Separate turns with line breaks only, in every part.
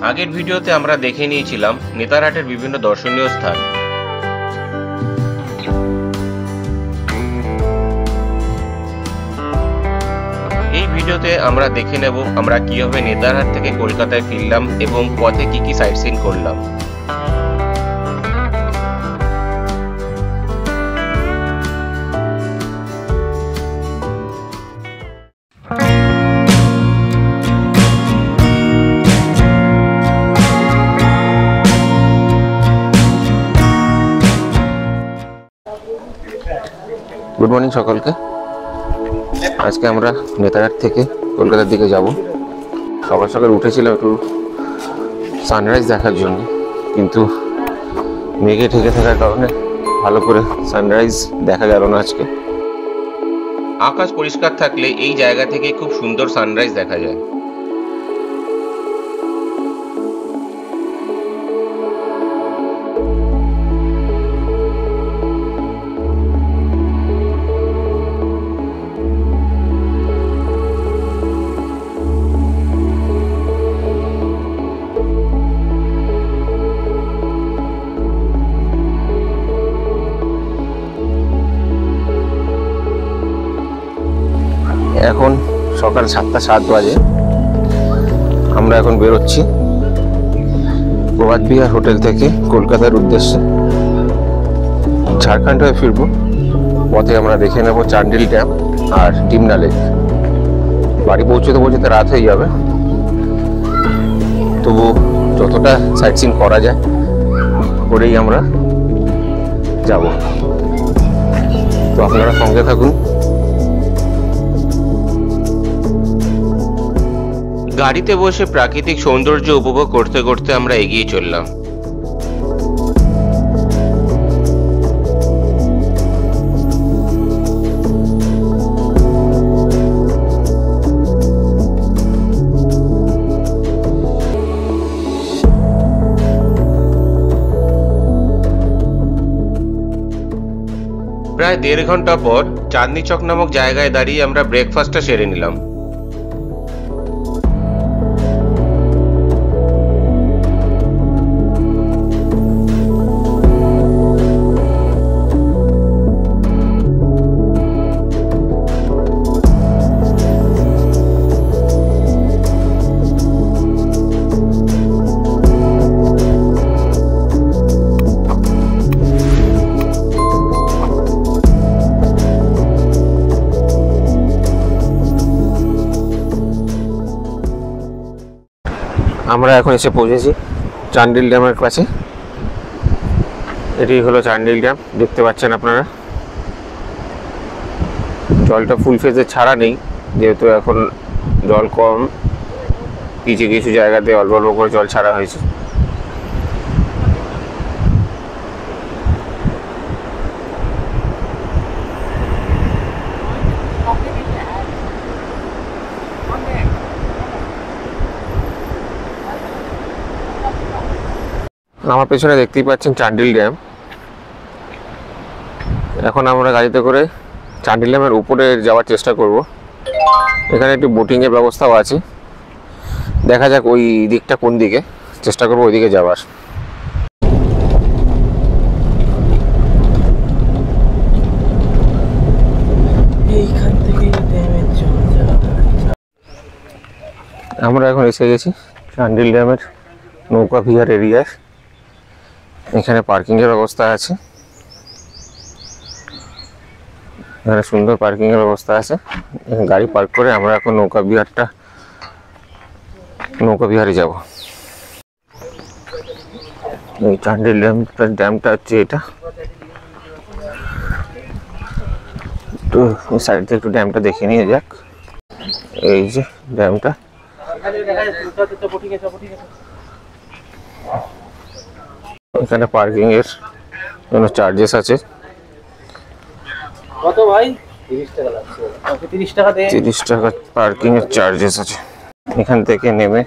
আগের ভিডিওতে আমরা দেখে নিয়েছিলাম নেতারহাটের বিভিন্ন দর্শনীয় স্থান। এই ভিডিওতে আমরা দেখে নেব আমরা কিভাবে নেতারহাট থেকে কলকাতায় ফিরলাম এবং পথে কি কি সাইট সিইং করলাম। গুড মর্নিং সকলকে। আজকে আমরা নেতারহাট থেকে কলকাতার দিকে যাব। সকাল সকাল উঠেছিলাম একটু সানরাইজ দেখার জন্য, কিন্তু মেঘে ঢেকে থাকার কারণে ভালো করে সানরাইজ দেখা গেল না আজকে। আকাশ পরিষ্কার থাকলে এই জায়গা থেকে খুব সুন্দর সানরাইজ দেখা যায়। এখন সকাল 7:07 বাজে। আমরা এখন বেরোচ্ছি প্রভাত বিহার হোটেল থেকে কলকাতার উদ্দেশ্যে। ঝাড়খণ্ড হয়ে ফিরবো। পথে আমরা দেখে নেব চান্ডিল ড্যাম আর ডিমনা লেক। বাড়ি পৌঁছতে পৌঁছতে রাত হয়ে যাবে, তবু যতটা সাইট সিইং করা যায় করেই আমরা যাব। তো আপনারা সঙ্গে থাকুন। গাড়িতে বসে প্রাকৃতিক সৌন্দর্য উপভোগ করতে করতে আমরা এগিয়ে চললাম। প্রায় 1.5 ঘন্টা পর চাঁদনি চক নামক জায়গায় দাঁড়িয়ে আমরা ব্রেকফাস্টটা সেরে নিলাম। আমরা এখন এসে পৌঁছেছি চান্ডিল ড্যামের কাছে। এটি হলো চান্ডিল ড্যাম, দেখতে পাচ্ছেন আপনারা। জলটা ফুল ফেজে ছাড়া নেই, যেহেতু এখন জল কম। কিছু কিছু জায়গাতে অল্প অল্প করে জল ছাড়া হয়েছে। আমার পেছনে দেখতেই পাচ্ছেন চান্ডিল ড্যাম। এখন আমরা গাড়িতে করে চান্ডিল ড্যামের উপরে যাওয়ার চেষ্টা করব। এখানে একটু বোটিংয়ের ব্যবস্থাও আছে। দেখা যাক ওই দিকটা কোন দিকে, চেষ্টা করব ওই দিকে যাওয়ার। আমরা এখন এসে গেছি চান্ডিল ড্যামের নৌকা বিহার এরিয়ায়। এখানে পার্কিংয়ের ব্যবস্থা আছে। এখানে সুন্দর পার্কিংয়ের ব্যবস্থা আছে। গাড়ি পার্ক করে আমরা এখন নৌকা বিহারে যাব। এই চান্ডিল ড্যামটা হচ্ছে এটা। তো সাইড থেকে একটু ড্যামটা দেখে নিয়ে যাক। এই যে ড্যামটা। এখানে পার্কিং এর জন্য চার্জেস আছে। কত ভাই? 30 টাকা লাগছে। ওকে 30 টাকা দে। 30 টাকা পার্কিং এর চার্জেস আছে। এখান থেকে নেমে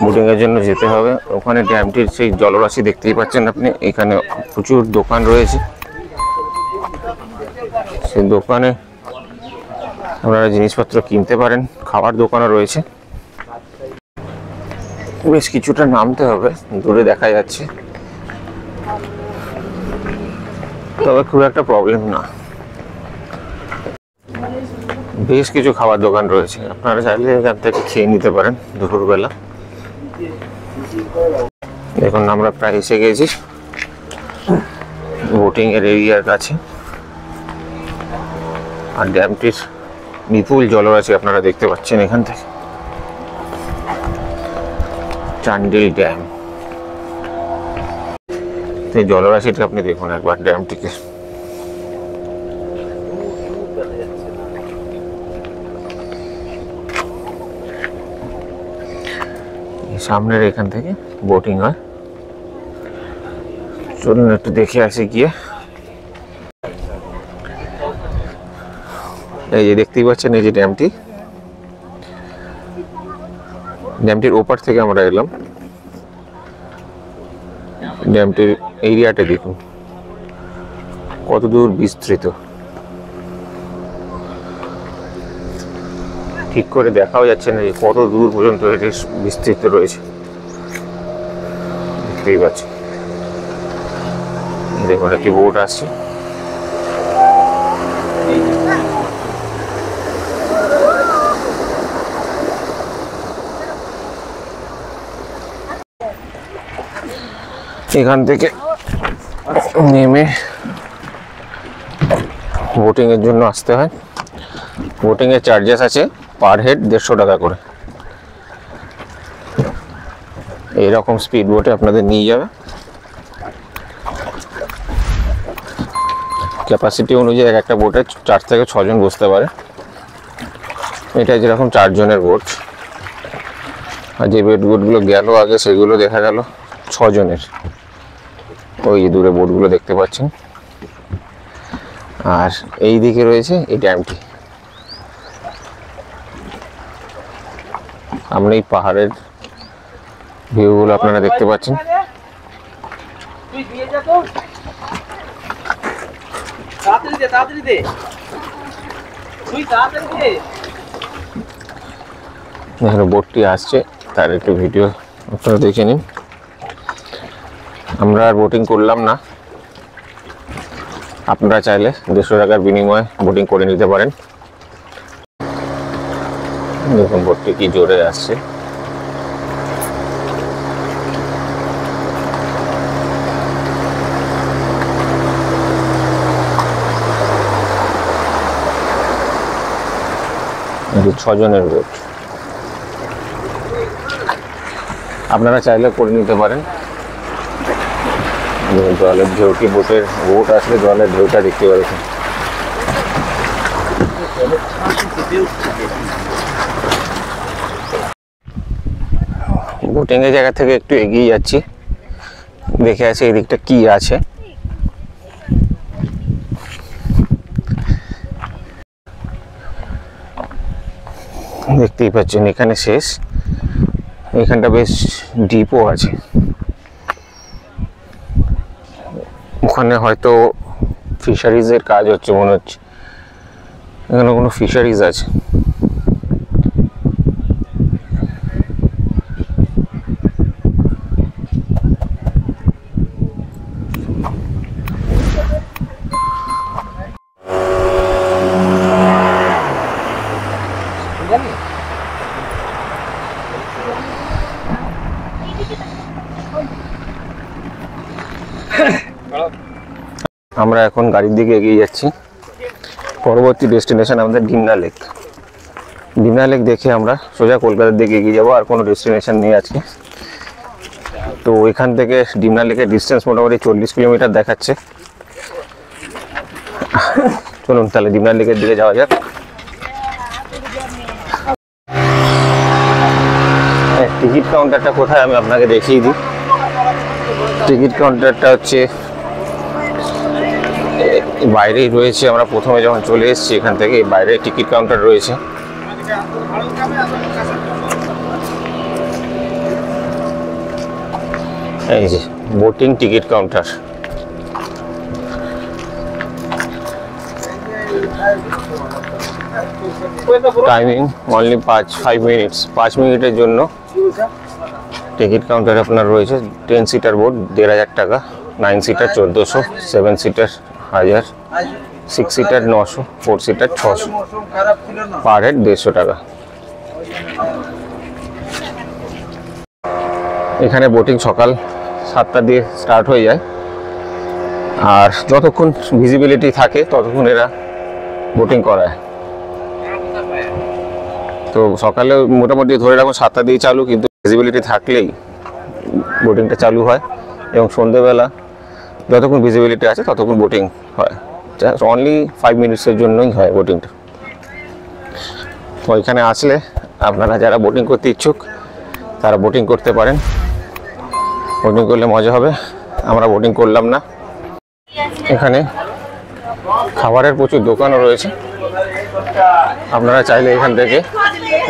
বোটিং এর জন্য যেতে হবে। ওখানে ড্যামটির সেই জলরাশি দেখতেই পাচ্ছেন আপনি। এখানে প্রচুর দোকান রয়েছে। সেই দোকানে আপনারা জিনিসপত্র কিনতে পারেন। খাবার দোকানও রয়েছে। বেশ কিছুটা নামতে হবে, দূরে দেখা যাচ্ছে, তবে খুব একটা প্রবলেম না। বেশ কিছু খাবার দোকান রয়েছে, আপনারা চাইলে এখান থেকে খেয়ে নিতে পারেন দুপুরবেলা। দেখুন আমরা প্রায় এসে গেছি বোটিং এর এরিয়ার কাছে, আর ড্যামটির বিপুল জলরাশি আপনারা দেখতে পাচ্ছেন এখান থেকে। চান্ডিল ড্যাম, এই জলরাশিটা আপনি দেখুন একবার ড্যামটিকে। সামনের এখান থেকে বোটিং হয়, চলুন একটু দেখে আসি গিয়ে। এই যে দেখতেই পাচ্ছেন এই যে ড্যামটি, ড্যামটির ওপার থেকে আমরা এলাম। ড্যামটির এরিয়াটা দেখুন কত দূর বিস্তৃত, ঠিক করে দেখাও যাচ্ছে না যে কত দূর পর্যন্ত এটি বিস্তৃত রয়েছে। দেখতেই পাচ্ছি, দেখুন একটি বোট আসছে। এখান থেকে নেমে বোটিং এর জন্য আসতে হয়। বোটিং এর চার্জেস আছে পার হেড 150 টাকা করে। এইরকম স্পিড বোটে আপনাদের নিয়ে যাবে, ক্যাপাসিটি অনুযায়ী একটা বোটে 4 থেকে 6 জন বসতে পারে। এটা যেরকম 4 জনের বোট, আর যে বোটগুলো গেল আগে সেগুলো দেখা গেল 6 জনের। ওই দূরে বোটগুলো দেখতে পাচ্ছেন। আর এই দিকে রয়েছে এই ড্যামটি। আমরা এই পাহাড়ের ভিউগুলো আপনারা দেখতে পাচ্ছেন। এখানে বোটটি আসছে, তার একটু ভিডিও আপনারা দেখে নিন। আমরা আর বোটিং করলাম না, আপনারা চাইলে 150 টাকার বিনিময়ে বোটিং করে নিতে পারেন। দেখুন বোটটি কি জোরে আসছে। এটি 6 জনের বোট, আপনারা চাইলে করে নিতে পারেন। জলের ঢেউটি বোট আসলে জলের ঢেউটা দেখতে পাচ্ছেন। বোটিং এর জায়গা থেকে একটু এগিয়ে যাচ্ছি, দেখে আছে এদিকটা কি আছে। দেখতেই পাচ্ছেন এখানে শেষ, এখানটা বেশ ডিপও আছে। ওখানে হয়তো ফিশারিজের কাজ হচ্ছে মনে হচ্ছে, এখানে কোনো ফিশারিজ আছে। আমরা এখন গাড়ির দিকে এগিয়ে যাচ্ছি। পরবর্তী ডেস্টিনেশন আমাদের ডিমনা লেক। ডিমনা লেক দেখে আমরা সোজা কলকাতার দিকে এগিয়ে যাবো, আর কোনো ডেস্টিনেশন নেই আজকে। তো এখান থেকে ডিমনা লেকের ডিস্টেন্স মোটামুটি 40 কিলোমিটার দেখাচ্ছে। চলুন তাহলে ডিমনা লেকের দিকে যাওয়া যাক। টিকিট কাউন্টারটা কোথায় আমি আপনাকে দেখিয়ে দিই। টিকিট কাউন্টারটা হচ্ছে বাইরেই রয়েছে। আমরা প্রথমে যখন চলে এসেছি এখান থেকে বাইরে টিকিট কাউন্টার রয়েছে। এই যে boating ticket counter. Timing only 5 মিনিটের জন্য টিকিট কাউন্টারে আপনার রয়েছে 10 সিটার বোট 1500 টাকা, 9 seater 1400, 7 seater 1000, 6 seater 900, 4 seater 600, per head 150 টাকা। এখানে বোটিং সকাল 7টা দিয়ে স্টার্ট হয়ে যায়, আর যতক্ষণ ভিজিবিলিটি থাকে ততক্ষণ এরা বোটিং করায়। তো সকালে মোটামুটি ধরে রাখুন 7টা দিয়ে চালু, কিন্তু ভিজিবিলিটি থাকলেই বোটিংটা চালু হয়, এবং সন্ধ্যেবেলা যতক্ষণ ভিজিবিলিটি আছে ততক্ষণ বোটিং হয়। অনলি 5 মিনিটসের জন্যই হয় বোটিংটা। তো এখানে আসলে আপনারা যারা বোটিং করতে ইচ্ছুক তারা বোটিং করতে পারেন, বোটিং করলে মজা হবে। আমরা বোটিং করলাম না। এখানে খাবারের প্রচুর দোকানও রয়েছে, আপনারা চাইলে এখান থেকে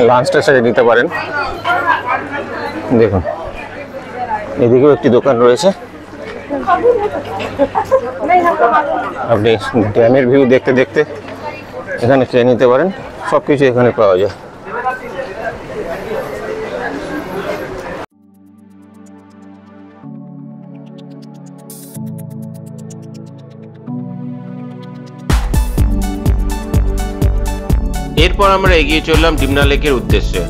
লাঞ্চটা সেরে নিতে পারেন। দেখুন এদিকেও একটি দোকান রয়েছে, আপনি ড্যামের ভিউ দেখতে দেখতে এখানে খেয়ে নিতে পারেন, সব কিছু এখানে পাওয়া যায়।
এরপর আমরা এগিয়ে চললাম ডিমনা লেকের উদ্দেশ্যে।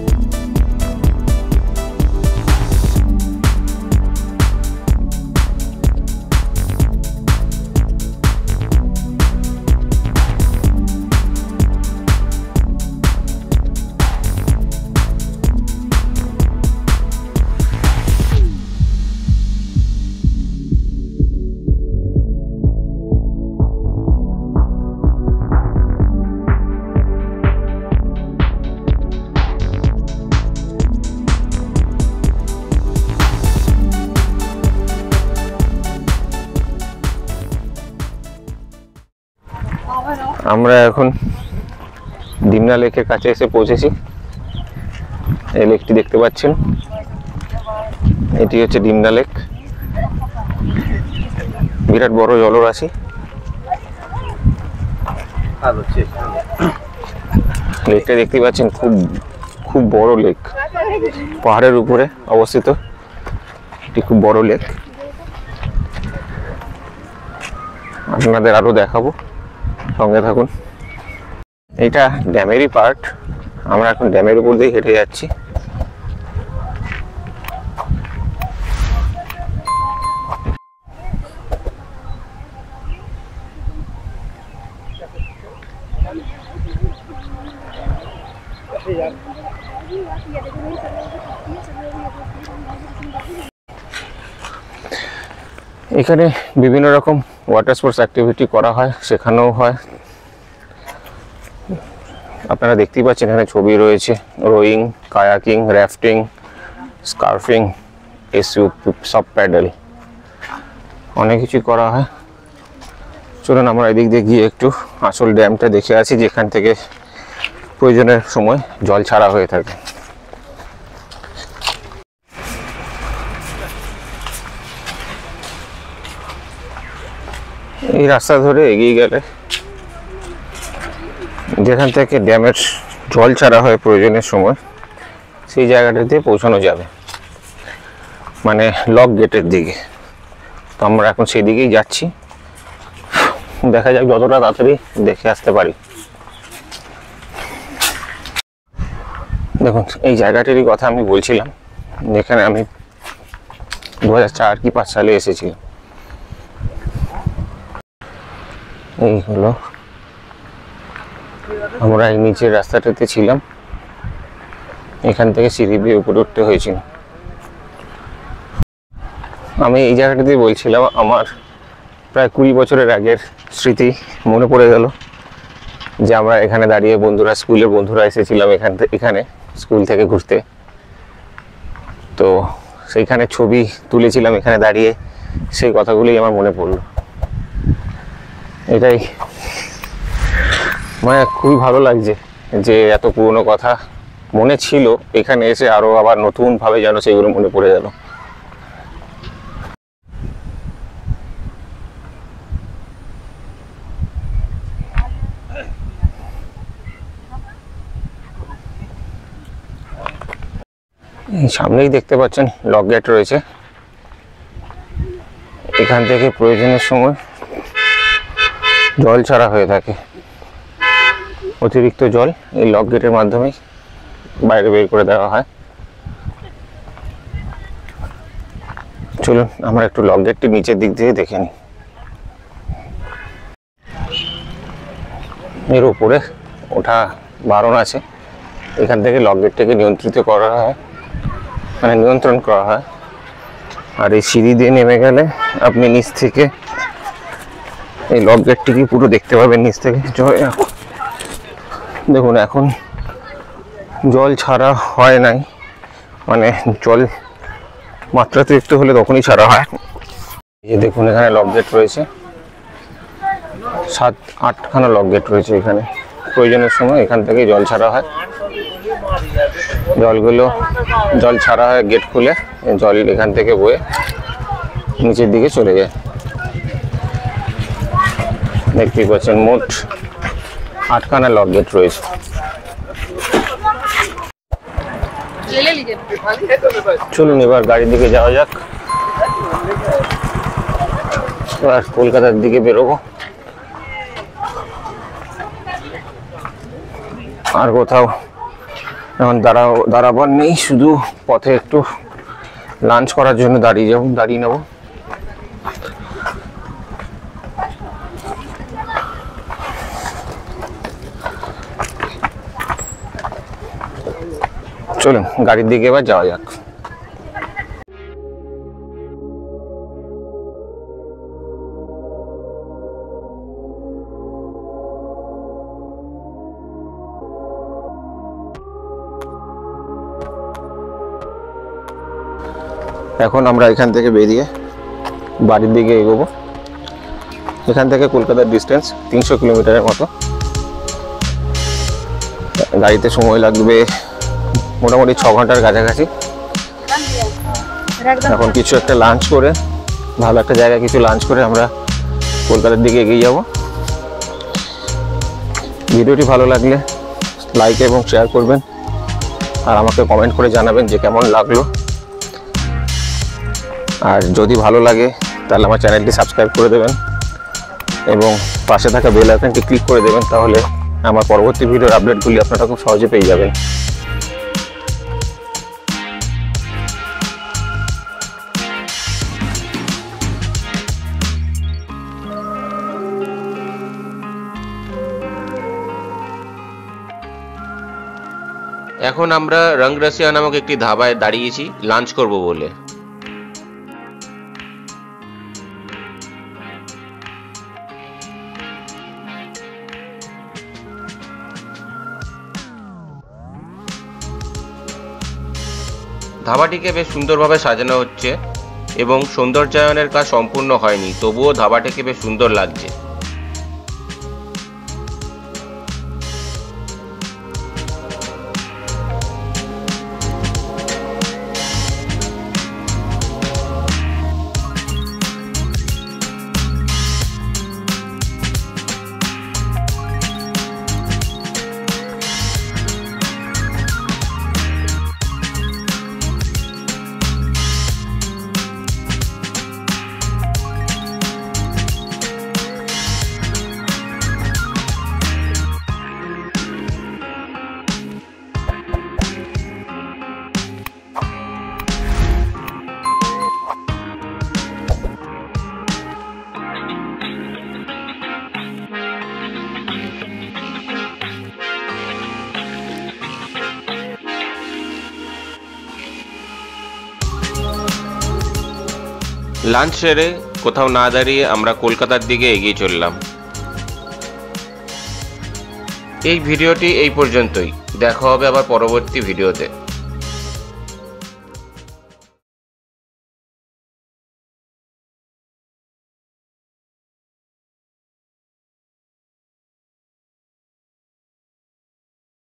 আমরা এখন ডিমনা লেকের কাছে এসে পৌঁছেছি। এই লেকটি দেখতে পাচ্ছেন, এটি হচ্ছে ডিমনা লেক। বিরাট বড় জলরাশি। লেকটা দেখতে পাচ্ছেন, খুব বড় লেক, পাহাড়ের উপরে অবস্থিত এটি খুব বড় লেক। আপনাদের আরো দেখাবো, সঙ্গে থাকুন। এটা ড্যামেরই পার্ট, আমরা এখন ড্যামের উপর দিয়ে হেঁটে যাচ্ছি। এখানে বিভিন্ন রকম ওয়াটার স্পোর্টস অ্যাক্টিভিটি করা হয়, শেখানোও হয়। আপনারা দেখতেই পাচ্ছেন এখানে ছবি রয়েছে, রোয়িং, কায়াকিং, র্যাফটিং, স্কার্ফিং, এসইউ, সব প্যাডেল, অনেক কিছু করা হয়। চলুন আমরা এদিক দিয়ে গিয়ে একটু আসল ড্যামটা দেখে আসি, যেখান থেকে প্রয়োজনের সময় জল ছাড়া হয়ে থাকে। এই রাস্তা ধরে এগিয়ে গেলে যেখান থেকে ড্যামের জল ছাড়া হয় প্রয়োজনের সময়, সেই জায়গাটাতে পৌঁছানো যাবে, মানে লক গেটের দিকে। তো আমরা এখন সেই দিকেই যাচ্ছি, দেখা যাক যতটা তাড়াতাড়ি দেখে আসতে পারি। দেখুন এই জায়গাটিরই কথা আমি বলছিলাম, যেখানে আমি 2004 কি 5 সালে এসেছিলাম। এই হলো, আমরা এই নিচের রাস্তাটাতে ছিলাম, এখান থেকে সিঁড়ি দিয়ে উপরে উঠতে হয়েছিল। আমি এই জায়গাটাতে বলছিলাম, আমার প্রায় 20 বছরের আগের স্মৃতি মনে পড়ে গেল, যে আমরা এখানে দাঁড়িয়ে বন্ধুরা, স্কুলের বন্ধুরা এসেছিলাম এখানে স্কুল থেকে ঘুরতে। তো সেইখানে ছবি তুলেছিলাম এখানে দাঁড়িয়ে, সেই কথাগুলোই আমার মনে পড়লো। এটাই মানে খুবই ভালো লাগছে যে এত পুরনো কথা মনে ছিল, এখানে এসে আরো আবার নতুন ভাবে যেন সেগুলো মনে পড়ে গেল। এই সামনেই দেখতে পাচ্ছেন লক গেট রয়েছে। এখান থেকে প্রয়োজনের সময় জল ছাড়া হয়ে থাকে। অতিরিক্ত জল এই লক গেটের মাধ্যমেই বাইরে বের করে দেওয়া হয়। চলুন আমরা একটু লক গেটটি নিচের দিক দিয়ে দেখে নিই। এর উপরে ওঠা বারণ আছে। এখান থেকে লক গেটটাকে নিয়ন্ত্রণ করা হয়। আর এই সিঁড়ি দিয়ে নেমে গেলে আপনি নিচ থেকে এই লক গেটটিকে পুরো দেখতে পাবেন নিচ থেকে। দেখুন এখন জল ছাড়া হয় নাই, মানে জল মাত্রাতিরিক্ত হলে তখনই ছাড়া হয়। এই দেখুন এখানে লক গেট রয়েছে, 7-8খানা লক গেট রয়েছে এখানে। প্রয়োজনের সময় এখান থেকে জল ছাড়া হয়। জল ছাড়া হয়, গেট খুলে জল এখান থেকে বয়ে নিচের দিকে চলে যায়। দেখতেই পাচ্ছেন মোট 8খানা লক গেট রয়েছে। চলুন এবার গাড়ির দিকে যাওয়া যাক। এবার কলকাতার দিকে বেরোবো। আর কোথাও এখন দাঁড়াবার নেই, শুধু পথে একটু লাঞ্চ করার জন্য দাঁড়িয়ে নেব। চলুন গাড়ির দিকে এবার যাওয়া যাক। এখন আমরা এখান থেকে বেরিয়ে বাড়ির দিকে এগোবো। এখান থেকে কলকাতার ডিস্টেন্স 300 কিলোমিটারের মতো। গাড়িতে সময় লাগবে মোটামুটি 6 ঘন্টার কাছাকাছি। এখন কিছু একটা লাঞ্চ করে, ভালো একটা জায়গায় কিছু লাঞ্চ করে আমরা কলকাতার দিকে এগিয়ে যাব। ভিডিওটি ভালো লাগলে লাইক এবং শেয়ার করবেন, আর আমাকে কমেন্ট করে জানাবেন যে কেমন লাগলো। আর যদি ভালো লাগে তাহলে আমার চ্যানেলটি সাবস্ক্রাইব করে দেবেন এবং পাশে থাকা বেল আইকনটি ক্লিক করে দেবেন, তাহলে আমার পরবর্তী ভিডিওর আপডেটগুলি আপনারা খুব সহজে পেয়ে যাবেন।
এখন আমরা রংরসিয়া নামক একটি ধাবায় দাঁড়িয়েছি লাঞ্চ করব বলে। ধাবাটিকে বেশ সুন্দরভাবে সাজানো হচ্ছে এবং সৌন্দর্যায়নের কাজ সম্পূর্ণ হয়নি, তবুও ধাবাটিকে বেশ সুন্দর লাগছে। লাঞ্চ সেরে কোথাও না দাঁড়িয়ে আমরা কলকাতার দিকে এগিয়ে চললাম। এই ভিডিওটি এই পর্যন্তই, দেখা হবে আবার পরবর্তী ভিডিওতে।